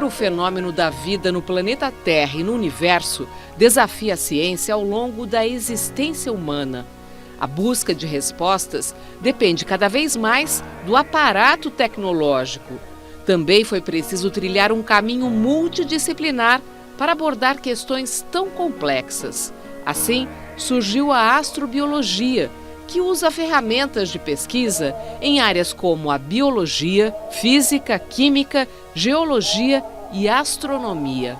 Entender o fenômeno da vida no planeta Terra e no universo desafia a ciência ao longo da existência humana. A busca de respostas depende cada vez mais do aparato tecnológico. Também foi preciso trilhar um caminho multidisciplinar para abordar questões tão complexas. Assim, surgiu a astrobiologia, que usa ferramentas de pesquisa em áreas como a biologia, física, química, geologia e astronomia.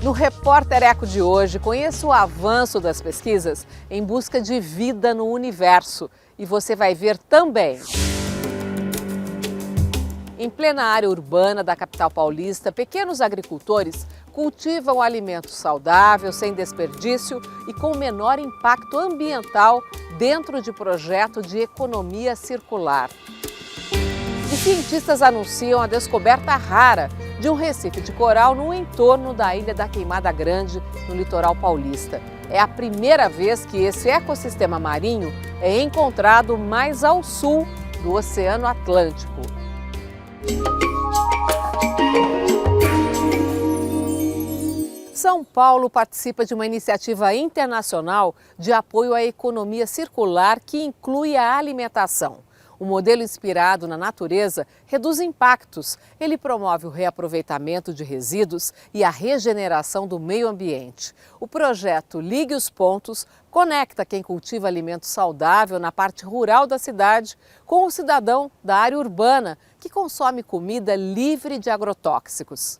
No Repórter Eco de hoje, conheça o avanço das pesquisas em busca de vida no universo. E você vai ver também. Em plena área urbana da capital paulista, pequenos agricultores cultivam alimento saudável, sem desperdício e com menor impacto ambiental dentro de projeto de economia circular. E cientistas anunciam a descoberta rara de um recife de coral no entorno da Ilha da Queimada Grande, no litoral paulista. É a primeira vez que esse ecossistema marinho é encontrado mais ao sul do Oceano Atlântico. São Paulo participa de uma iniciativa internacional de apoio à economia circular que inclui a alimentação. O modelo inspirado na natureza reduz impactos. Ele promove o reaproveitamento de resíduos e a regeneração do meio ambiente. O projeto Ligue os Pontos conecta quem cultiva alimento saudável na parte rural da cidade com o cidadão da área urbana que consome comida livre de agrotóxicos.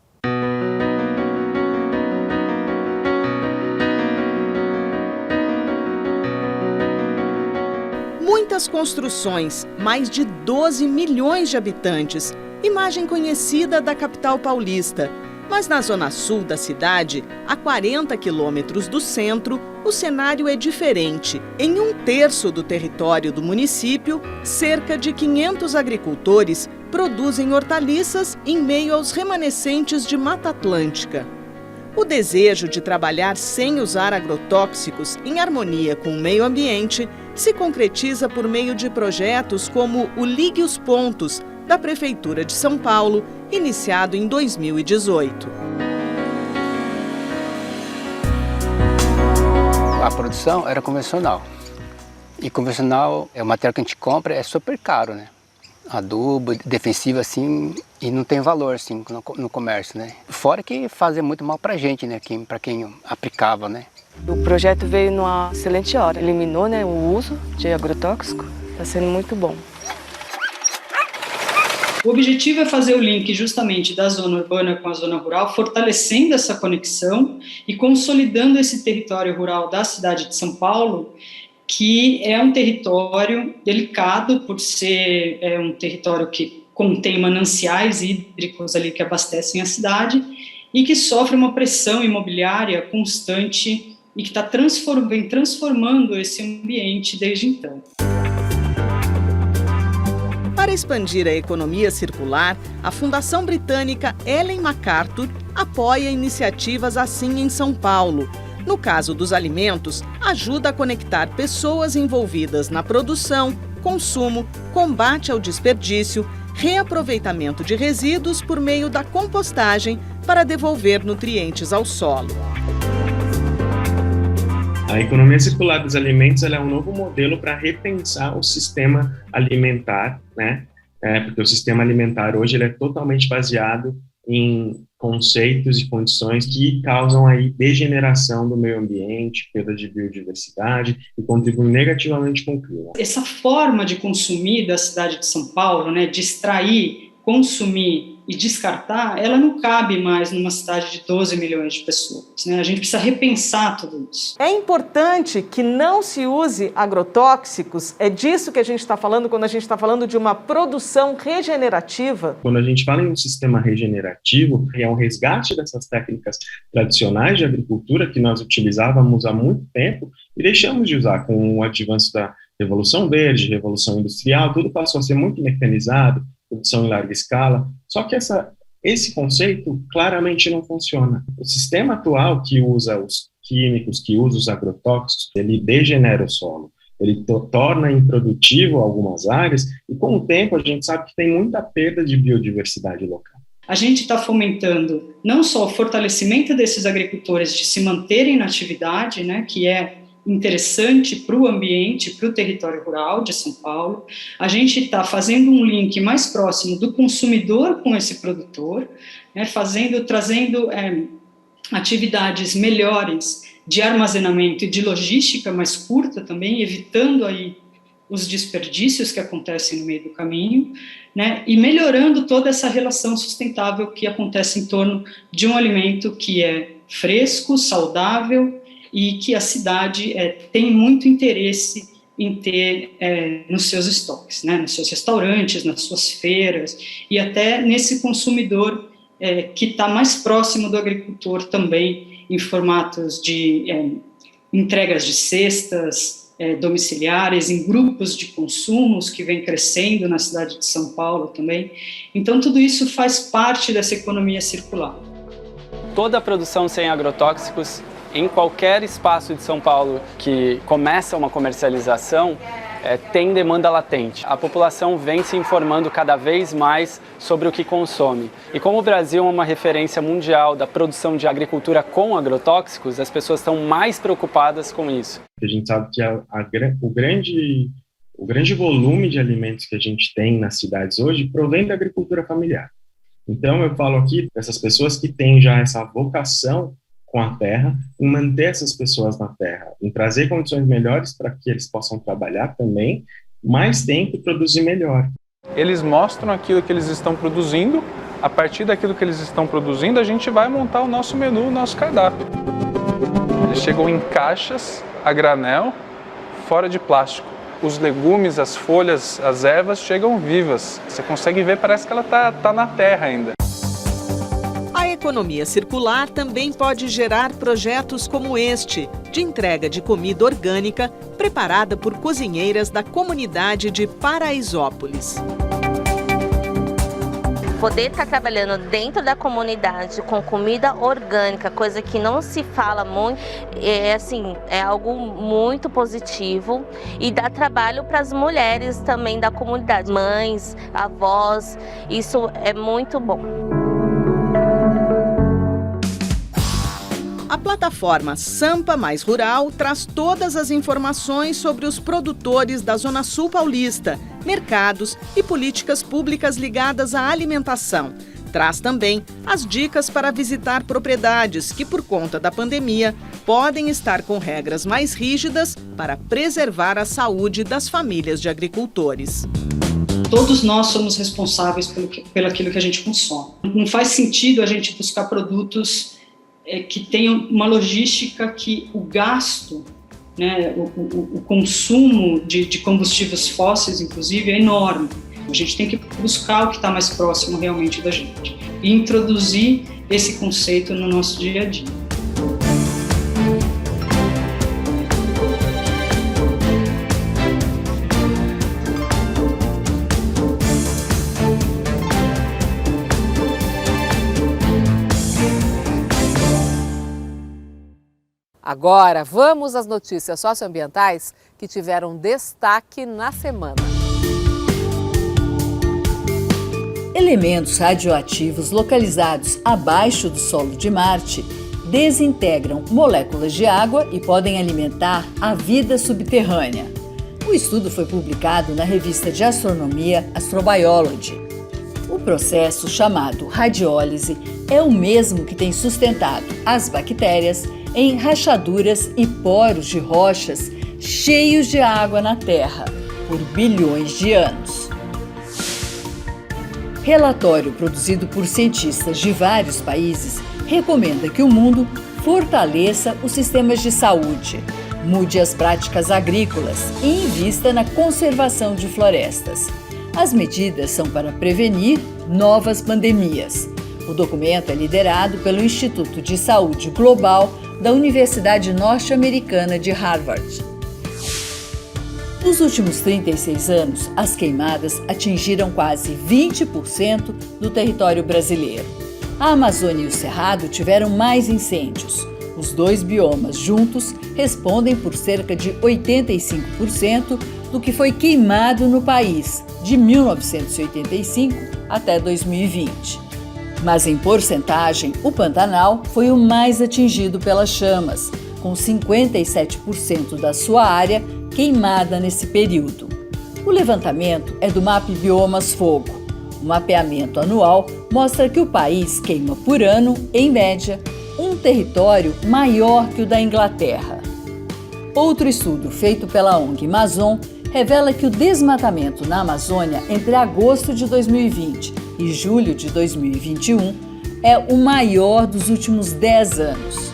Muitas construções, mais de 12 milhões de habitantes, imagem conhecida da capital paulista. Mas na zona sul da cidade, a 40 quilômetros do centro, o cenário é diferente. Em 1/3 do território do município, cerca de 500 agricultores produzem hortaliças em meio aos remanescentes de Mata Atlântica. O desejo de trabalhar sem usar agrotóxicos em harmonia com o meio ambiente se concretiza por meio de projetos como o Ligue os Pontos, da Prefeitura de São Paulo, iniciado em 2018. A produção era convencional. E convencional, o material que a gente compra é super caro, né? Adubo, defensivo assim, e não tem valor assim no comércio, né? Fora que fazia muito mal pra gente, né? Para quem aplicava, né? O projeto veio numa excelente hora. Eliminou, né, o uso de agrotóxico. Está sendo muito bom. O objetivo é fazer o link justamente da zona urbana com a zona rural, fortalecendo essa conexão e consolidando esse território rural da cidade de São Paulo, que é um território delicado por ser um território que contém mananciais hídricos ali que abastecem a cidade e que sofre uma pressão imobiliária constante e que vem transformando esse ambiente desde então. Para expandir a economia circular, a Fundação Britânica Ellen MacArthur apoia iniciativas assim em São Paulo. No caso dos alimentos, ajuda a conectar pessoas envolvidas na produção, consumo, combate ao desperdício, reaproveitamento de resíduos por meio da compostagem para devolver nutrientes ao solo. A economia circular dos alimentos ela é um novo modelo para repensar o sistema alimentar, né? Porque o sistema alimentar hoje ele é totalmente baseado em conceitos e condições que causam aí degeneração do meio ambiente, perda de biodiversidade e contribuem negativamente com o clima. Essa forma de consumir da cidade de São Paulo, né, de extrair, consumir e descartar, ela não cabe mais numa cidade de 12 milhões de pessoas, né? A gente precisa repensar tudo isso. É importante que não se use agrotóxicos, é disso que a gente está falando quando a gente está falando de uma produção regenerativa? Quando a gente fala em um sistema regenerativo, é um resgate dessas técnicas tradicionais de agricultura que nós utilizávamos há muito tempo e deixamos de usar com o advance da Revolução Verde, Revolução Industrial, tudo passou a ser muito mecanizado, produção em larga escala, só que esse conceito claramente não funciona. O sistema atual que usa os químicos, que usa os agrotóxicos, ele degenera o solo. ele torna improdutivo algumas áreas, e com o tempo a gente sabe que tem muita perda de biodiversidade local. A gente está fomentando não só o fortalecimento desses agricultores de se manterem na atividade, né, que é interessante para o ambiente, para o território rural de São Paulo. A gente está fazendo um link mais próximo do consumidor com esse produtor, né, trazendo atividades melhores de armazenamento e de logística mais curta também, evitando aí os desperdícios que acontecem no meio do caminho, né, e melhorando toda essa relação sustentável que acontece em torno de um alimento que é fresco, saudável, e que a cidade tem muito interesse em ter nos seus estoques, né, nos seus restaurantes, nas suas feiras, e até nesse consumidor que está mais próximo do agricultor também, em formatos de entregas de cestas domiciliares, em grupos de consumos que vem crescendo na cidade de São Paulo também. Então, tudo isso faz parte dessa economia circular. Toda a produção sem agrotóxicos em qualquer espaço de São Paulo que começa uma comercialização, tem demanda latente. A população vem se informando cada vez mais sobre o que consome. E como o Brasil é uma referência mundial da produção de agricultura com agrotóxicos, as pessoas estão mais preocupadas com isso. A gente sabe que o grande volume de alimentos que a gente tem nas cidades hoje provém da agricultura familiar. Então eu falo aqui dessas pessoas que têm já essa vocação com a terra, em manter essas pessoas na terra, em trazer condições melhores para que eles possam trabalhar também, mais tempo e produzir melhor. Eles mostram aquilo que eles estão produzindo, a partir daquilo que eles estão produzindo, a gente vai montar o nosso menu, o nosso cardápio. Eles chegam em caixas, a granel, fora de plástico. Os legumes, as folhas, as ervas chegam vivas. Você consegue ver, parece que ela tá na terra ainda. A economia circular também pode gerar projetos como este, de entrega de comida orgânica preparada por cozinheiras da comunidade de Paraisópolis. Poder estar trabalhando dentro da comunidade com comida orgânica, coisa que não se fala muito, é algo muito positivo e dá trabalho para as mulheres também da comunidade, mães, avós, isso é muito bom. A plataforma Sampa Mais Rural traz todas as informações sobre os produtores da Zona Sul Paulista, mercados e políticas públicas ligadas à alimentação. Traz também as dicas para visitar propriedades que, por conta da pandemia, podem estar com regras mais rígidas para preservar a saúde das famílias de agricultores. Todos nós somos responsáveis pelo aquilo que a gente consome. Não faz sentido a gente buscar produtos que tenham uma logística que o gasto, né, o consumo de combustíveis fósseis, inclusive, é enorme. A gente tem que buscar o que está mais próximo realmente da gente e introduzir esse conceito no nosso dia a dia. Agora, vamos às notícias socioambientais que tiveram destaque na semana. Elementos radioativos localizados abaixo do solo de Marte desintegram moléculas de água e podem alimentar a vida subterrânea. O estudo foi publicado na revista de astronomia Astrobiology. O processo, chamado radiólise, é o mesmo que tem sustentado as bactérias em rachaduras e poros de rochas cheios de água na Terra por bilhões de anos. Relatório produzido por cientistas de vários países recomenda que o mundo fortaleça os sistemas de saúde, mude as práticas agrícolas e invista na conservação de florestas. As medidas são para prevenir novas pandemias. O documento é liderado pelo Instituto de Saúde Global da Universidade Norte-Americana de Harvard. Nos últimos 36 anos, as queimadas atingiram quase 20% do território brasileiro. A Amazônia e o Cerrado tiveram mais incêndios. Os dois biomas juntos respondem por cerca de 85% do que foi queimado no país de 1985 até 2020. Mas em porcentagem, o Pantanal foi o mais atingido pelas chamas, com 57% da sua área queimada nesse período. O levantamento é do MAP Biomas Fogo. O mapeamento anual mostra que o país queima por ano, em média, um território maior que o da Inglaterra. Outro estudo feito pela ONG Amazon revela que o desmatamento na Amazônia entre agosto de 2020 e julho de 2021 é o maior dos últimos 10 anos.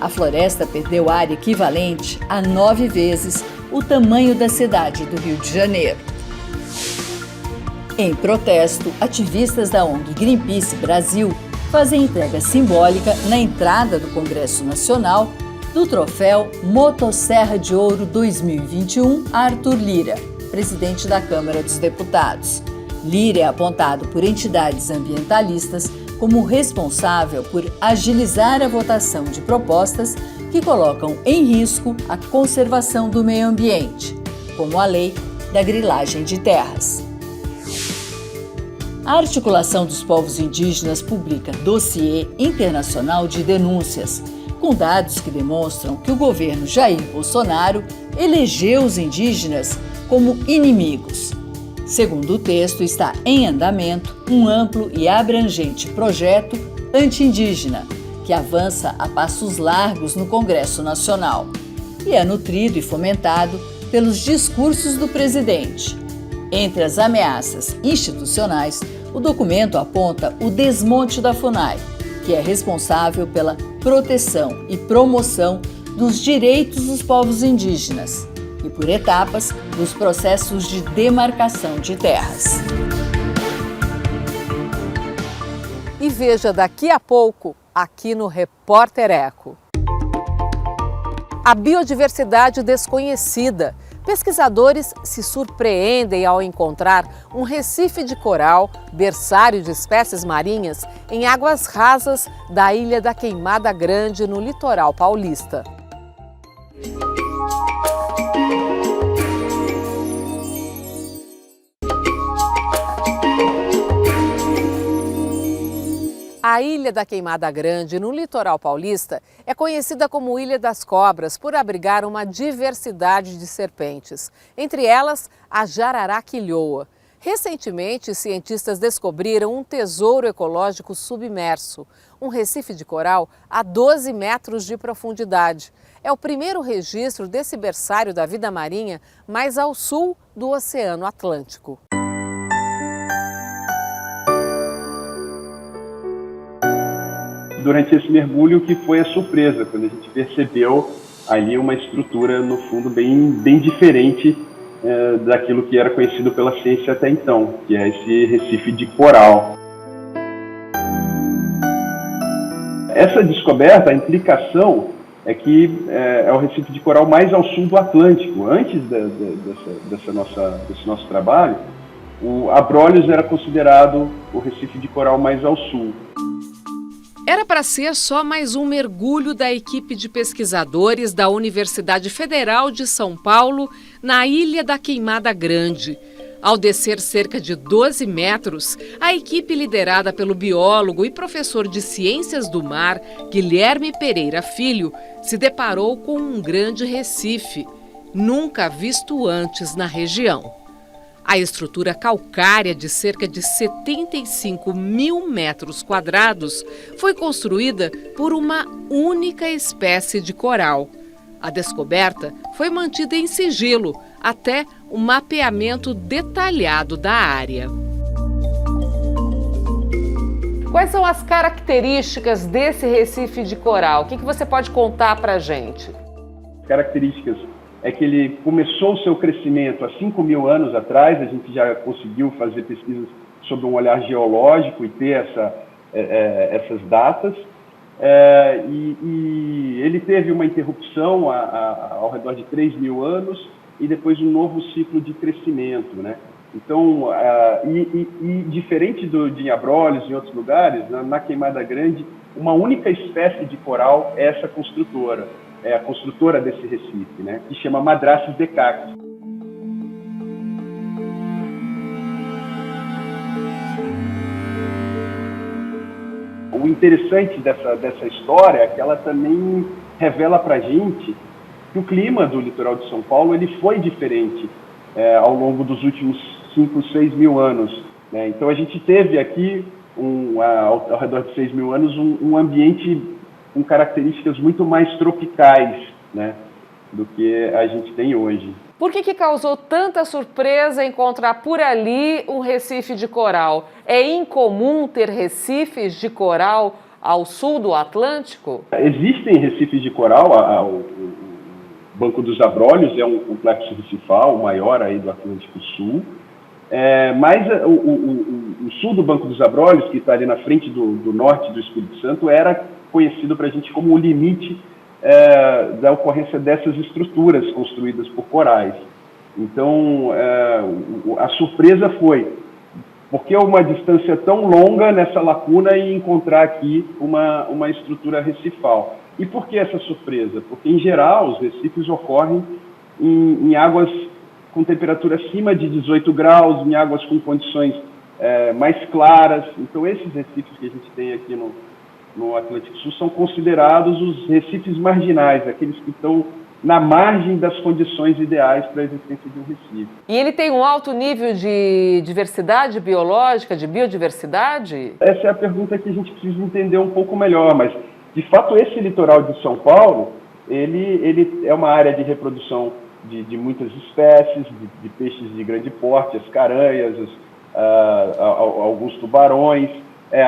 A floresta perdeu área equivalente a 9 vezes o tamanho da cidade do Rio de Janeiro. Em protesto, ativistas da ONG Greenpeace Brasil fazem entrega simbólica na entrada do Congresso Nacional do troféu Motosserra de Ouro 2021 a Arthur Lira, presidente da Câmara dos Deputados. Lira é apontado por entidades ambientalistas como responsável por agilizar a votação de propostas que colocam em risco a conservação do meio ambiente, como a lei da grilagem de terras. A Articulação dos Povos Indígenas publica dossiê internacional de denúncias, com dados que demonstram que o governo Jair Bolsonaro elegeu os indígenas como inimigos. Segundo o texto, está em andamento um amplo e abrangente projeto anti-indígena, que avança a passos largos no Congresso Nacional e é nutrido e fomentado pelos discursos do presidente. Entre as ameaças institucionais, o documento aponta o desmonte da FUNAI, que é responsável pela proteção e promoção dos direitos dos povos indígenas e, por etapas, dos processos de demarcação de terras. E veja daqui a pouco, aqui no Repórter Eco. A biodiversidade desconhecida. Pesquisadores se surpreendem ao encontrar um recife de coral, berçário de espécies marinhas, em águas rasas da Ilha da Queimada Grande, no litoral paulista. A Ilha da Queimada Grande, no litoral paulista, é conhecida como Ilha das Cobras por abrigar uma diversidade de serpentes, entre elas a jararaquilhoa. Recentemente, cientistas descobriram um tesouro ecológico submerso, um recife de coral a 12 metros de profundidade. É o primeiro registro desse berçário da vida marinha mais ao sul do Oceano Atlântico. Durante esse mergulho, que foi a surpresa, quando a gente percebeu ali uma estrutura, no fundo, bem diferente daquilo que era conhecido pela ciência até então, que é esse recife de coral. Essa descoberta, a implicação é que é o recife de coral mais ao sul do Atlântico. Antes desse nosso trabalho, o Abrolhos era considerado o recife de coral mais ao sul. Era para ser só mais um mergulho da equipe de pesquisadores da Universidade Federal de São Paulo na Ilha da Queimada Grande. Ao descer cerca de 12 metros, a equipe liderada pelo biólogo e professor de Ciências do Mar, Guilherme Pereira Filho, se deparou com um grande recife, nunca visto antes na região. A estrutura calcária de cerca de 75 mil metros quadrados foi construída por uma única espécie de coral. A descoberta foi mantida em sigilo até o mapeamento detalhado da área. Quais são as características desse recife de coral? O que você pode contar para a gente? Características é que ele começou o seu crescimento há 5 mil anos atrás. A gente já conseguiu fazer pesquisas sobre um olhar geológico e ter essas datas. E ele teve uma interrupção ao redor de 3 mil anos e depois um novo ciclo de crescimento, né? Então, diferente de Abrolhos e outros lugares, na Queimada Grande, uma única espécie de coral é essa construtora, é a construtora desse recife, né, que chama Madraças de Cactos. O interessante dessa história é que ela também revela para a gente que o clima do litoral de São Paulo ele foi diferente ao longo dos últimos 5, 6 mil anos, né? Então a gente teve aqui, ao redor de 6 mil anos, um ambiente com características muito mais tropicais, né, do que a gente tem hoje. Por que causou tanta surpresa encontrar por ali um recife de coral? É incomum ter recifes de coral ao sul do Atlântico? Existem recifes de coral. O Banco dos Abrolhos é um complexo recifal, o maior aí do Atlântico Sul. Mas o sul do Banco dos Abrolhos, que está ali na frente do norte do Espírito Santo, era conhecido para a gente como o limite da ocorrência dessas estruturas construídas por corais. Então, a surpresa foi porque uma distância tão longa nessa lacuna e encontrar aqui uma estrutura recifal. E por que essa surpresa? Porque, em geral, os recifes ocorrem em águas com temperatura acima de 18 graus, em águas com condições mais claras. Então, esses recifes que a gente tem aqui no Atlântico Sul são considerados os recifes marginais, aqueles que estão na margem das condições ideais para a existência de um recife. E ele tem um alto nível de diversidade biológica, de biodiversidade? Essa é a pergunta que a gente precisa entender um pouco melhor, mas, de fato, esse litoral de São Paulo, ele é uma área de reprodução de muitas espécies, de peixes de grande porte, as caranhas, alguns tubarões.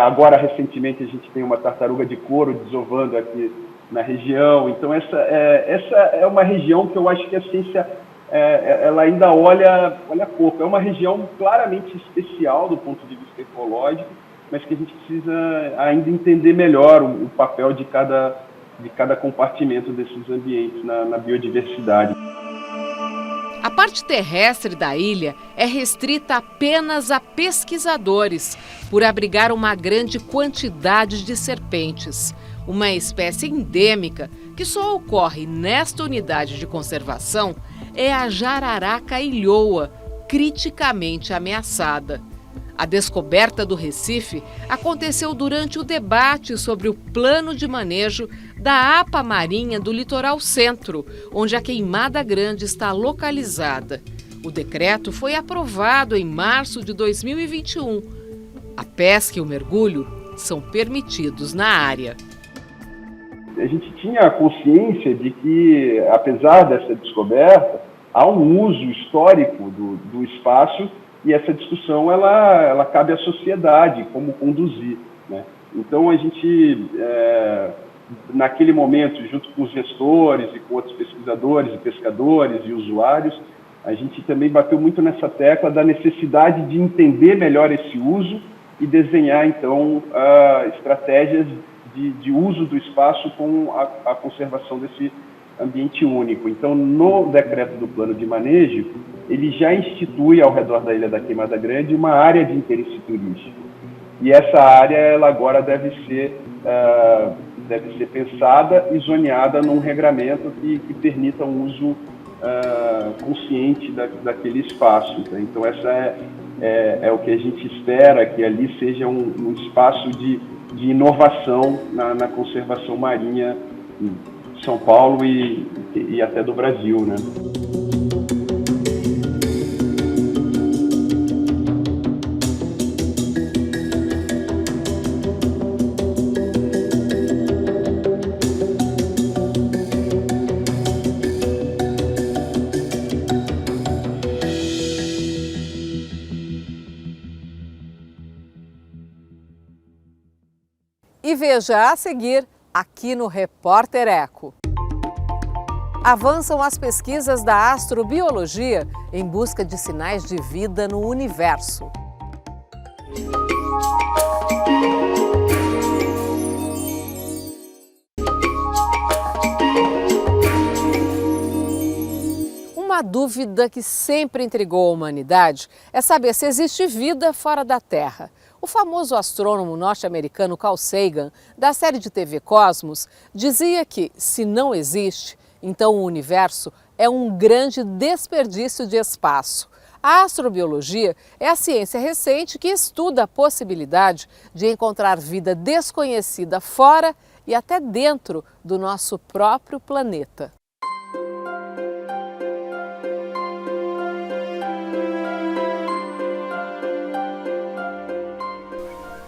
Agora, recentemente, a gente tem uma tartaruga de couro desovando aqui na região. Então, essa é uma região que eu acho que a ciência ela ainda olha pouco. É uma região claramente especial do ponto de vista ecológico, mas que a gente precisa ainda entender melhor o papel de cada compartimento desses ambientes na biodiversidade. A parte terrestre da ilha é restrita apenas a pesquisadores, por abrigar uma grande quantidade de serpentes, uma espécie endêmica que só ocorre nesta unidade de conservação é a jararaca ilhoa, criticamente ameaçada. A descoberta do recife aconteceu durante o debate sobre o plano de manejo da APA Marinha do Litoral Centro, onde a Queimada Grande está localizada. O decreto foi aprovado em março de 2021. A pesca e o mergulho são permitidos na área. A gente tinha consciência de que, apesar dessa descoberta, há um uso histórico do espaço. E essa discussão ela cabe à sociedade, como conduzir, né? Então, a gente, naquele momento, junto com os gestores e com outros pesquisadores e pescadores e usuários, a gente também bateu muito nessa tecla da necessidade de entender melhor esse uso e desenhar, então, estratégias de uso do espaço com a conservação desse ambiente único. Então, no decreto do plano de manejo, ele já institui ao redor da Ilha da Queimada Grande uma área de interesse turístico. E essa área, ela agora deve ser pensada e zoneada num regramento que permita um uso consciente daquele espaço. Então, essa é o que a gente espera, que ali seja um espaço de inovação na conservação marinha de São Paulo e até do Brasil, né? E veja a seguir, aqui no Repórter Eco. Avançam as pesquisas da astrobiologia em busca de sinais de vida no universo. Uma dúvida que sempre intrigou a humanidade é saber se existe vida fora da Terra. O famoso astrônomo norte-americano Carl Sagan, da série de TV Cosmos, dizia que, se não existe, então o universo é um grande desperdício de espaço. A astrobiologia é a ciência recente que estuda a possibilidade de encontrar vida desconhecida fora e até dentro do nosso próprio planeta.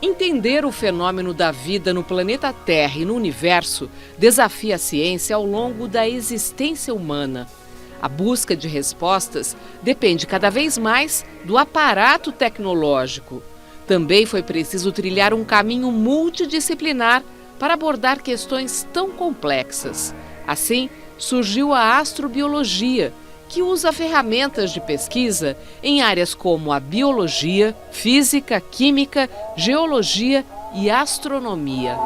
Entender o fenômeno da vida no planeta Terra e no universo desafia a ciência ao longo da existência humana. A busca de respostas depende cada vez mais do aparato tecnológico. Também foi preciso trilhar um caminho multidisciplinar para abordar questões tão complexas. Assim, surgiu a astrobiologia, que usa ferramentas de pesquisa em áreas como a biologia, física, química, geologia e astronomia.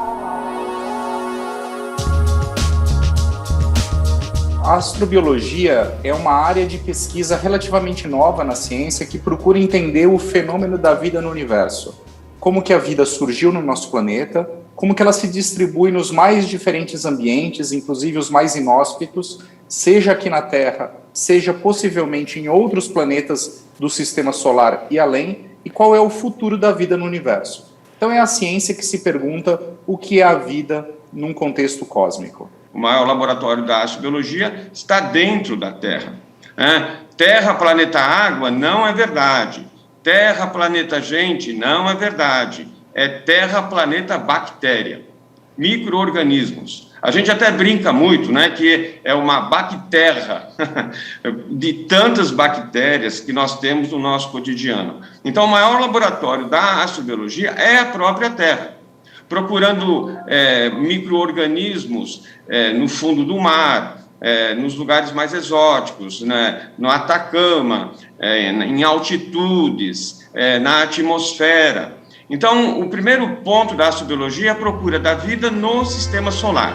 A astrobiologia é uma área de pesquisa relativamente nova na ciência que procura entender o fenômeno da vida no universo. Como que a vida surgiu no nosso planeta, como que ela se distribui nos mais diferentes ambientes, inclusive os mais inóspitos, seja aqui na Terra, seja possivelmente em outros planetas do Sistema Solar e além, e qual é o futuro da vida no universo. Então é a ciência que se pergunta o que é a vida num contexto cósmico. O maior laboratório da astrobiologia está dentro da Terra. Terra, planeta água, não é verdade. Terra, planeta gente, não é verdade. É Terra, planeta bactéria. Micro-organismos. A gente até brinca muito, né, que é uma bacterra de tantas bactérias que nós temos no nosso cotidiano. Então, o maior laboratório da astrobiologia é a própria Terra, procurando micro-organismos no fundo do mar, nos lugares mais exóticos, né, no Atacama, em altitudes, na atmosfera. Então, o primeiro ponto da astrobiologia é a procura da vida no sistema solar.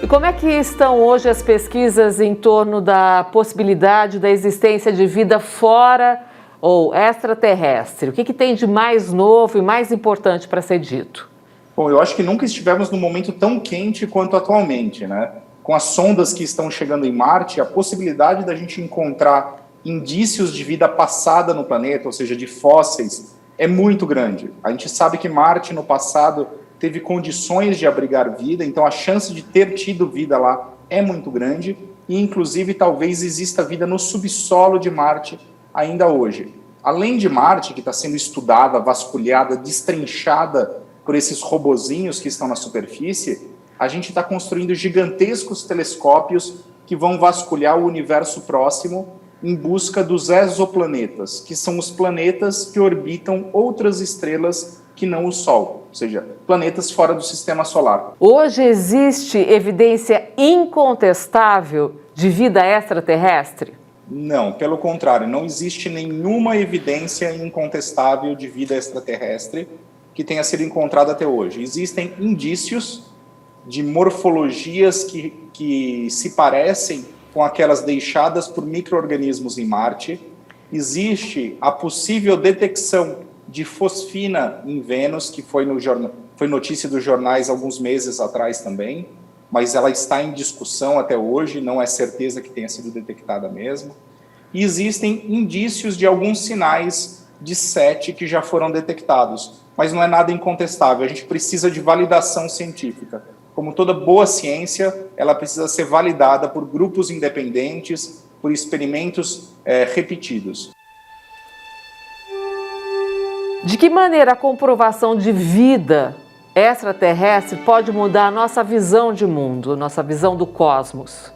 E como é que estão hoje as pesquisas em torno da possibilidade da existência de vida fora ou extraterrestre? O que tem de mais novo e mais importante para ser dito? Bom, eu acho que nunca estivemos num momento tão quente quanto atualmente, né? Com as sondas que estão chegando em Marte, a possibilidade da gente encontrar indícios de vida passada no planeta, ou seja, de fósseis, é muito grande. A gente sabe que Marte, no passado, teve condições de abrigar vida, então a chance de ter tido vida lá é muito grande, e inclusive talvez exista vida no subsolo de Marte ainda hoje. Além de Marte, que está sendo estudada, vasculhada, destrinchada por esses robozinhos que estão na superfície, a gente está construindo gigantescos telescópios que vão vasculhar o universo próximo em busca dos exoplanetas, que são os planetas que orbitam outras estrelas que não o Sol, ou seja, planetas fora do Sistema Solar. Hoje existe evidência incontestável de vida extraterrestre? Não, pelo contrário, não existe nenhuma evidência incontestável de vida extraterrestre que tenha sido encontrada até hoje. Existem indícios de morfologias que se parecem com aquelas deixadas por micro-organismos em Marte. Existe a possível detecção de fosfina em Vênus, que foi notícia dos jornais alguns meses atrás também, mas ela está em discussão até hoje, não é certeza que tenha sido detectada mesmo. E existem indícios de alguns sinais de SETI que já foram detectados, mas não é nada incontestável, a gente precisa de validação científica. Como toda boa ciência, ela precisa ser validada por grupos independentes, por experimentos repetidos. De que maneira a comprovação de vida extraterrestre pode mudar a nossa visão de mundo, nossa visão do cosmos?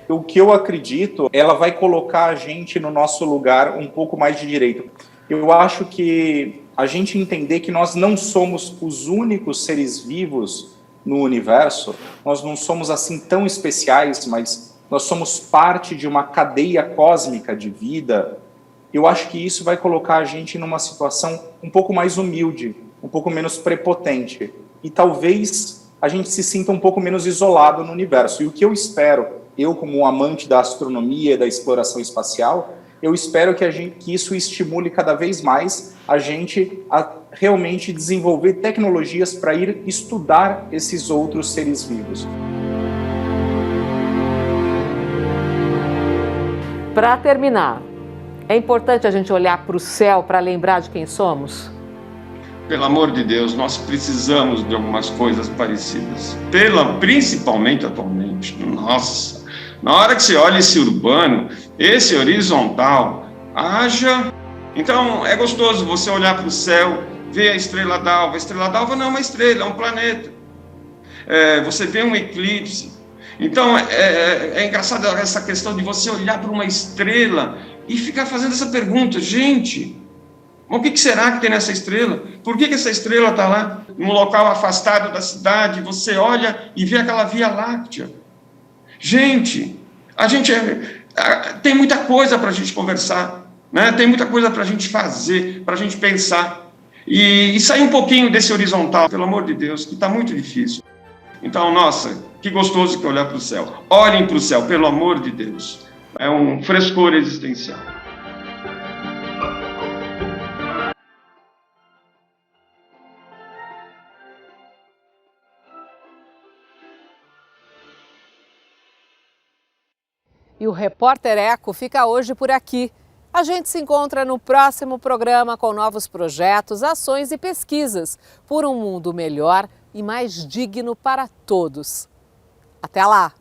O que eu acredito, ela vai colocar a gente no nosso lugar um pouco mais de direito. Eu acho que a gente entender que nós não somos os únicos seres vivos no universo, nós não somos assim tão especiais, mas nós somos parte de uma cadeia cósmica de vida. Eu acho que isso vai colocar a gente numa situação um pouco mais humilde, um pouco menos prepotente, e talvez a gente se sinta um pouco menos isolado no universo. E o que eu espero, eu como um amante da astronomia e da exploração espacial, eu espero que isso estimule cada vez mais a gente a realmente desenvolver tecnologias para ir estudar esses outros seres vivos. Para terminar, é importante a gente olhar para o céu para lembrar de quem somos? Pelo amor de Deus, nós precisamos de algumas coisas parecidas. Principalmente atualmente. Nossa, na hora que você olha esse urbano, esse horizontal, haja... Então, é gostoso você olhar para o céu, ver a estrela d'alva. A estrela d'alva não é uma estrela, é um planeta. Você vê um eclipse. Então, é engraçado essa questão de você olhar para uma estrela e ficar fazendo essa pergunta. Gente, o que será que tem nessa estrela? Por que essa estrela está lá, num local afastado da cidade? Você olha e vê aquela Via Láctea. Gente, a gente tem muita coisa para a gente conversar, né? Tem muita coisa para a gente fazer, para a gente pensar. E sair um pouquinho desse horizontal, pelo amor de Deus, que está muito difícil. Então, nossa, que gostoso que é olhar para o céu. Olhem para o céu, pelo amor de Deus. É um frescor existencial. E o Repórter Eco fica hoje por aqui. A gente se encontra no próximo programa com novos projetos, ações e pesquisas por um mundo melhor e mais digno para todos. Até lá!